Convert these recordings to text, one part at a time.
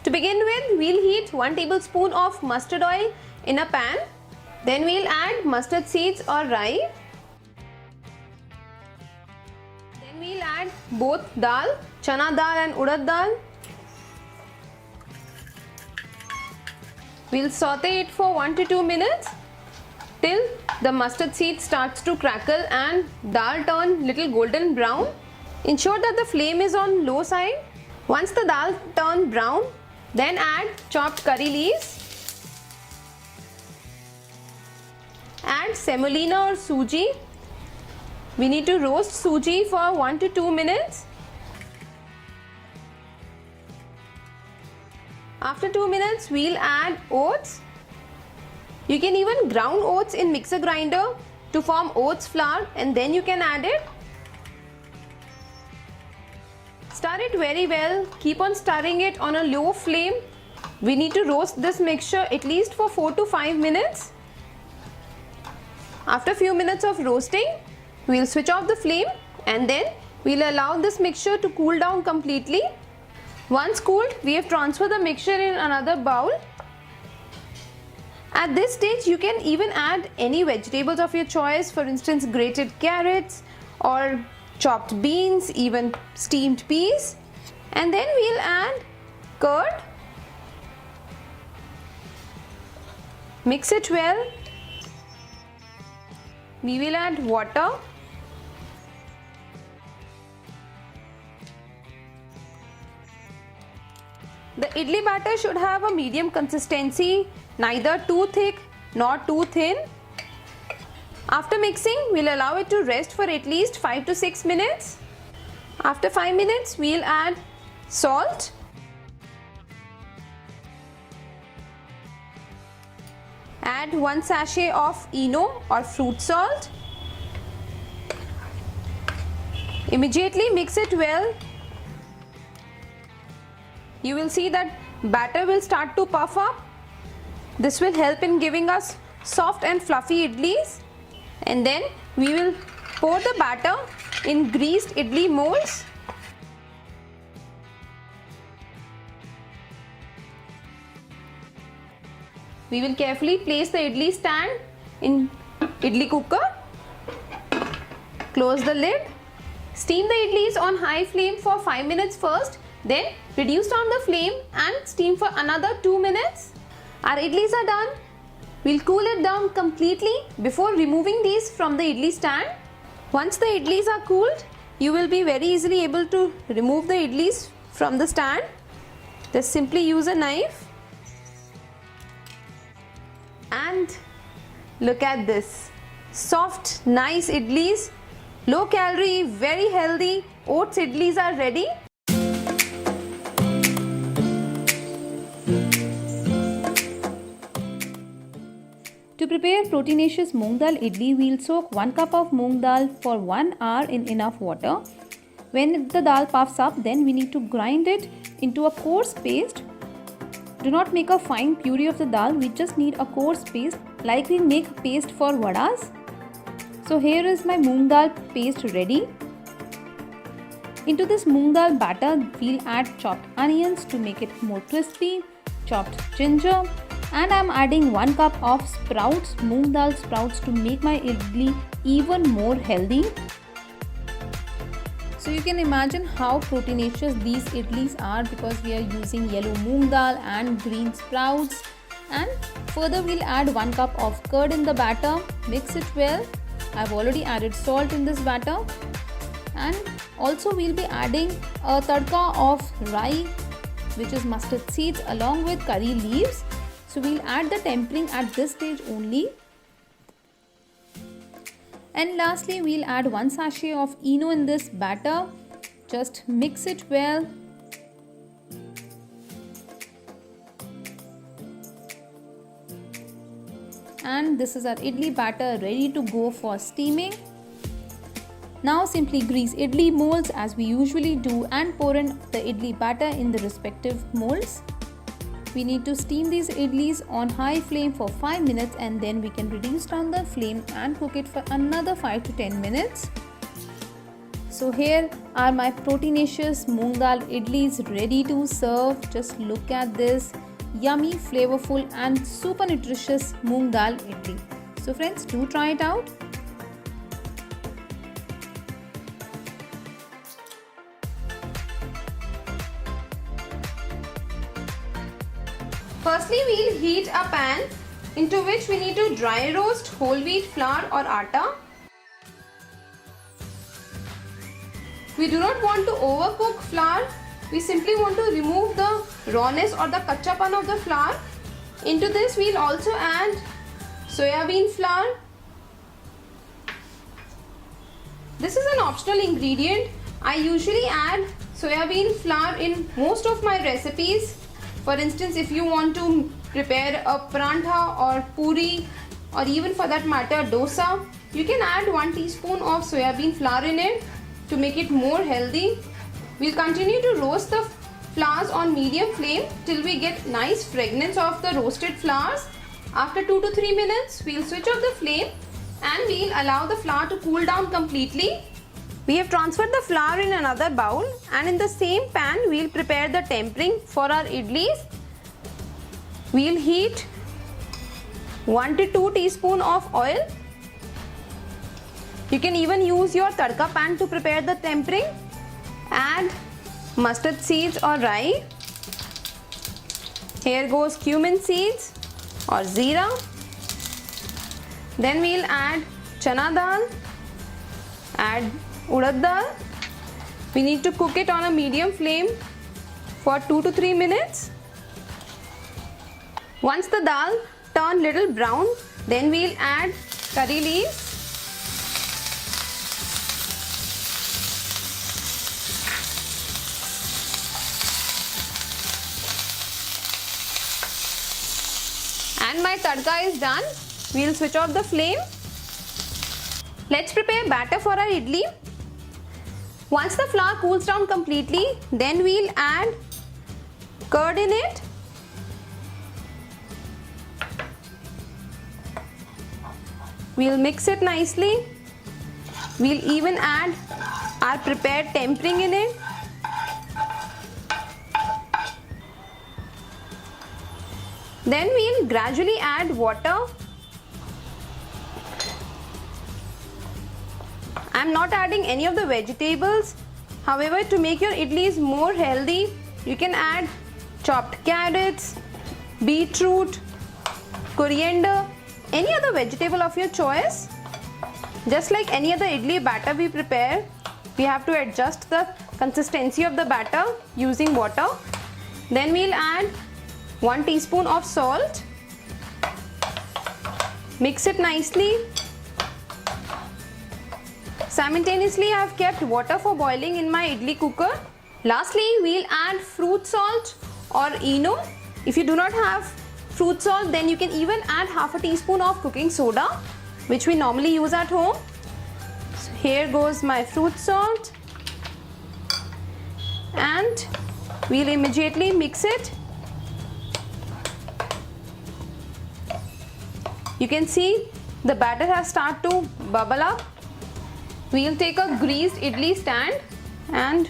To begin with, we'll heat 1 tablespoon of mustard oil in a pan. Then we'll add mustard seeds or rye. Then we'll add both dal, chana dal and urad dal. We'll saute it for 1 to 2 minutes till the mustard seed starts to crackle and dal turn little golden brown. Ensure that the flame is on low side. Once the dal turn brown, then add chopped curry leaves. Add semolina or suji. We need to roast suji for 1 to 2 minutes. After 2 minutes, we'll add oats. You can even ground oats in mixer grinder to form oats flour, and then you can add it. Stir it very well. Keep on stirring it on a low flame. We need to roast this mixture at least for 4 to 5 minutes. After a few minutes of roasting, we'll switch off the flame and then we'll allow this mixture to cool down completely. Once cooled, we have transferred the mixture in another bowl. At this stage, you can even add any vegetables of your choice, for instance grated carrots or chopped beans, even steamed peas. And then we'll add curd. Mix it well. We will add water. The idli batter should have a medium consistency, neither too thick nor too thin. After mixing, we'll allow it to rest for at least 5 to 6 minutes. After 5 minutes, we'll add salt. Add 1 sachet of Eno or fruit salt. Immediately mix it well. You will see that batter will start to puff up. This will help in giving us soft and fluffy idlis. And then we will pour the batter in greased idli molds. We will carefully place the idli stand in idli cooker. Close the lid. Steam the idlis on high flame for 5 minutes first. Then reduce down the flame and steam for another 2 minutes. Our idlis are done. We'll cool it down completely before removing these from the idli stand. Once the idlis are cooled, you will be very easily able to remove the idlis from the stand. Just simply use a knife. And look at this. Soft, nice idlis. Low calorie, very healthy. Oats idlis are ready. To prepare proteinaceous Moong Dal Idli, we'll soak 1 cup of Moong Dal for 1 hour in enough water. When the dal puffs up, then we need to grind it into a coarse paste. Do not make a fine puree of the dal, we just need a coarse paste like we make paste for vadas. So here is my Moong Dal paste ready. Into this Moong Dal batter, we'll add chopped onions to make it more crispy, chopped ginger, and I'm adding 1 cup of sprouts, Moong Dal sprouts, to make my idli even more healthy. So you can imagine how proteinaceous these idlis are because we are using yellow Moong Dal and green sprouts. And further we'll add 1 cup of curd in the batter. Mix it well. I've already added salt in this batter. And also we'll be adding a tadka of rye, which is mustard seeds, along with curry leaves. So we'll add the tempering at this stage only. And lastly, we'll add 1 sachet of Eno in this batter. Just mix it well. And this is our idli batter ready to go for steaming. Now simply grease idli molds as we usually do and pour in the idli batter in the respective molds. We need to steam these idlis on high flame for 5 minutes and then we can reduce down the flame and cook it for another 5 to 10 minutes. So here are my proteinaceous Moong Dal Idlis ready to serve. Just look at this yummy, flavorful and super nutritious Moong Dal Idli. So friends, do try it out. Firstly, we'll heat a pan into which we need to dry roast whole wheat flour or atta. We do not want to overcook flour. We simply want to remove the rawness or the kachapan of the flour. Into this, we'll also add soya bean flour. This is an optional ingredient. I usually add soya bean flour in most of my recipes. For instance, if you want to prepare a parantha or puri or even for that matter dosa, you can add 1 teaspoon of soya bean flour in it to make it more healthy. We'll continue to roast the flours on medium flame till we get nice fragrance of the roasted flours. After 2 to 3 minutes, we'll switch off the flame and we'll allow the flour to cool down completely. We have transferred the flour in another bowl and in the same pan we'll prepare the tempering for our idlis. We'll heat 1 to 2 teaspoon of oil. You can even use your tadka pan to prepare the tempering. Add mustard seeds or rye. Here goes cumin seeds or zeera. Then we'll add chana dal. Add urad dal. We need to cook it on a medium flame for 2 to 3 minutes. Once the dal turn little brown, then we'll add curry leaves. And my tadka is done. We'll switch off the flame. Let's prepare batter for our idli. Once the flour cools down completely, then we'll add curd in it. We'll mix it nicely. We'll even add our prepared tempering in it. Then we'll gradually add water. I'm not adding any of the vegetables. However, to make your idlis more healthy, you can add chopped carrots, beetroot, coriander, any other vegetable of your choice. Just like any other idli batter we prepare, we have to adjust the consistency of the batter using water. Then we'll add 1 teaspoon of salt. Mix it nicely. Simultaneously, I have kept water for boiling in my idli cooker. Lastly, we'll add fruit salt or ENO. If you do not have fruit salt, then you can even add half a teaspoon of cooking soda, which we normally use at home. So here goes my fruit salt. And we'll immediately mix it. You can see the batter has started to bubble up. We'll take a greased idli stand and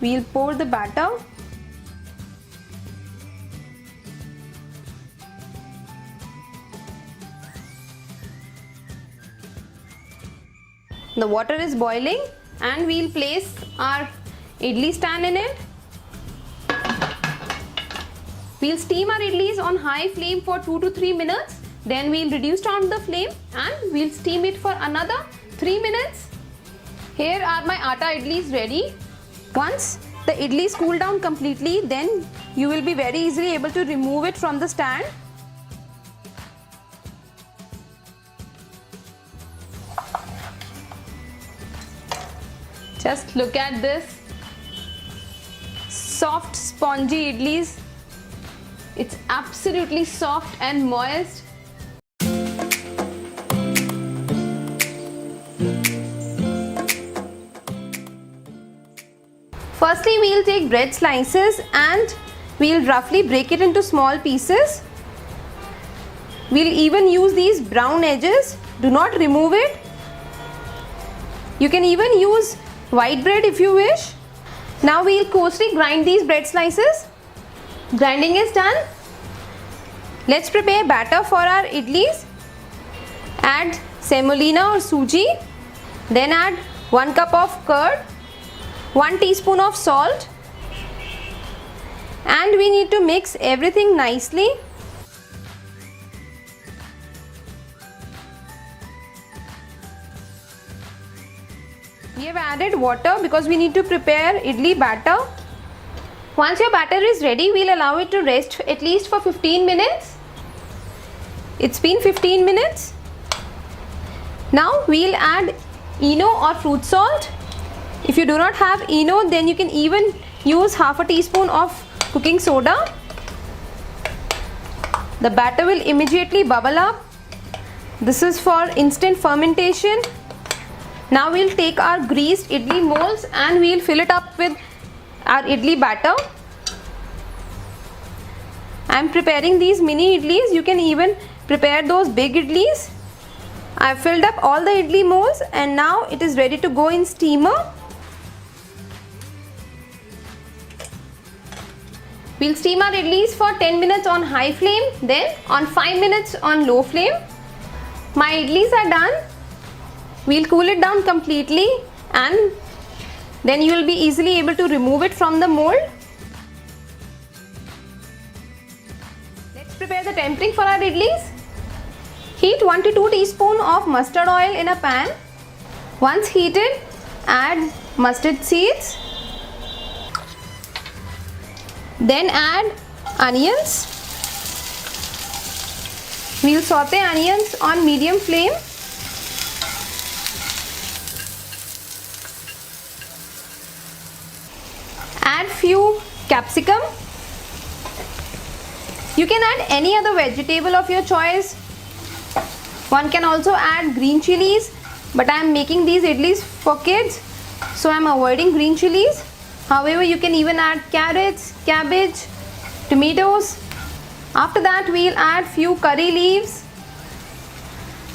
we'll pour the batter. The water is boiling and we'll place our idli stand in it. We'll steam our idlis on high flame for 2 to 3 minutes. Then we'll reduce down the flame and we'll steam it for another 3 minutes. Here are my atta idlis ready. Once the idlis cool down completely, then you will be very easily able to remove it from the stand. Just look at this. Soft, spongy idlis. It's absolutely soft and moist. Firstly, we'll take bread slices and we'll roughly break it into small pieces. We'll even use these brown edges. Do not remove it. You can even use white bread if you wish. Now we'll coarsely grind these bread slices. Grinding is done. Let's prepare batter for our idlis. Add semolina or suji. Then add 1 cup of curd, 1 teaspoon of salt, and we need to mix everything nicely. We have added water because we need to prepare idli batter. Once your batter is ready, we'll allow it to rest at least for 15 minutes. It's been 15 minutes. Now we'll add Eno or fruit salt. If you do not have Eno, then you can even use half a teaspoon of cooking soda. The batter will immediately bubble up. This is for instant fermentation. Now we'll take our greased idli molds and we'll fill it up with our idli batter. I'm preparing these mini idlis. You can even prepare those big idlis. I've filled up all the idli molds and now it is ready to go in steamer. We'll steam our idlis for 10 minutes on high flame, then on 5 minutes on low flame. My idlis are done. We'll cool it down completely and then you will be easily able to remove it from the mold. Let's prepare the tempering for our idlis. Heat 1 to 2 teaspoons of mustard oil in a pan. Once heated, add mustard seeds. Then add onions. We'll saute onions on medium flame. Add few capsicum. You can add any other vegetable of your choice. One can also add green chilies, but I am making these idlis for kids, so I am avoiding green chilies. However, you can even add carrots, cabbage, tomatoes. After that, we'll add few curry leaves.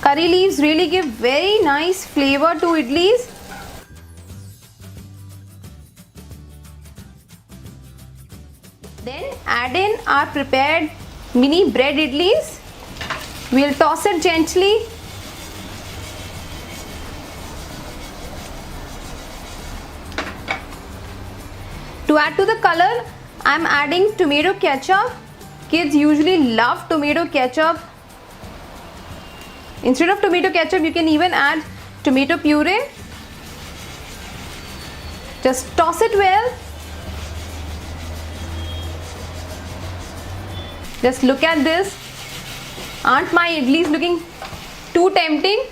Curry leaves really give very nice flavor to idlis. Then add in our prepared mini bread idlis. We'll toss it gently. To add to the color, I am adding tomato ketchup. Kids usually love tomato ketchup. Instead of tomato ketchup, you can even add tomato puree. Just toss it well. Just look at this. Aren't my idlis looking too tempting?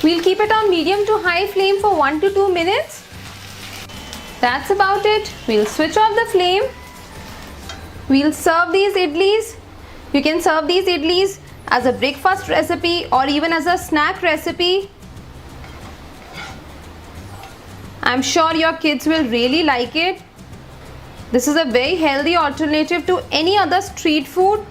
We'll keep it on medium to high flame for 1 to 2 minutes. That's about it. We'll switch off the flame. We'll serve these idlis. You can serve these idlis as a breakfast recipe or even as a snack recipe. I'm sure your kids will really like it. This is a very healthy alternative to any other street food.